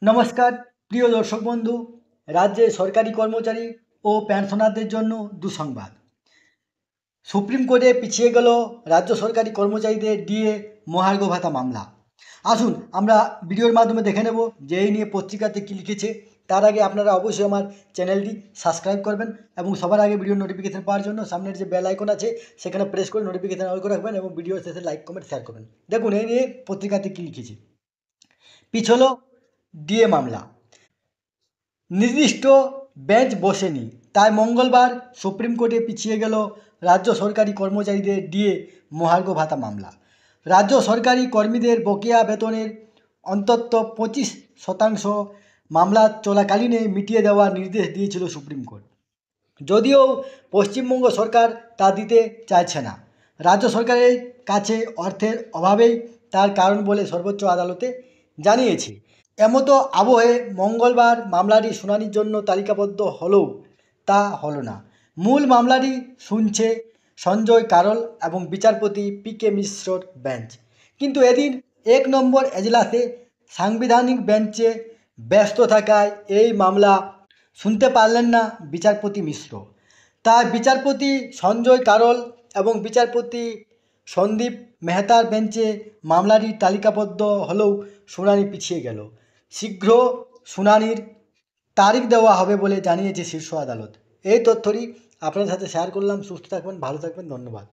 নমস্কার প্রিয় দর্শক বন্ধু। রাজ্যে সরকারি কর্মচারী ও পেনশনারদের জন্য দুঃসংবাদ। সুপ্রিম কোর্টে পিছিয়ে গেল রাজ্য সরকারি কর্মচারীদের ডিএ মহার্ঘ ভাতা মামলা। আসুন আমরা ভিডিওর মাধ্যমে দেখে নেব যে এই নিয়ে পত্রিকাতে কী লিখেছে। তার আগে আপনারা অবশ্যই আমার চ্যানেলটি সাবস্ক্রাইব করবেন এবং সবার আগে ভিডিও নোটিফিকেশান পাওয়ার জন্য সামনের যে বেল আইকন আছে সেখানে প্রেস করে নোটিফিকেশান অল করে রাখবেন এবং ভিডিও শেষে লাইক কমেন্ট শেয়ার করবেন। দেখুন এই নিয়ে পত্রিকাতে কী লিখেছে। পিছলো ডিএ মামলা, নির্দিষ্ট বেঞ্চ বসেনি, তাই মঙ্গলবার সুপ্রিম কোর্টে পিছিয়ে গেল রাজ্য সরকারি কর্মচারীদের ডিএ মহার্ঘ ভাতা মামলা। রাজ্য সরকারি কর্মীদের বকেয়া বেতনের অন্তত 25% মামলা চলাকালীনে মিটিয়ে দেওয়ার নির্দেশ দিয়েছিল সুপ্রিম কোর্ট। যদিও পশ্চিমবঙ্গ সরকার তা দিতে চাইছে না। রাজ্য সরকারের কাছে অর্থের অভাবেই তার কারণ বলে সর্বোচ্চ আদালতে জানিয়েছে। এমতো আবহে মঙ্গলবার মামলাটি শুনানির জন্য তালিকাবদ্ধ হলেও তা হলো না। মূল মামলাটি শুনছে সঞ্জয় কারল এবং বিচারপতি পি.কে. মিশ্রর বেঞ্চ। কিন্তু এদিন 1 নম্বর এজলাসে সাংবিধানিক বেঞ্চে ব্যস্ত থাকায় এই মামলা শুনতে পারলেন না বিচারপতি মিশ্র। তাই বিচারপতি সঞ্জয় কারল এবং বিচারপতি সন্দীপ মেহতার বেঞ্চে মামলাটি তালিকাবদ্ধ হলেও শুনানি পিছিয়ে গেল। শীঘ্র শুনানির তারিখ দেওয়া হবে বলে জানিয়েছে শীর্ষ আদালত। এই তথ্যটি আপনাদের সাথে শেয়ার করলাম। সুস্থ থাকবেন, ভালো থাকবেন, ধন্যবাদ।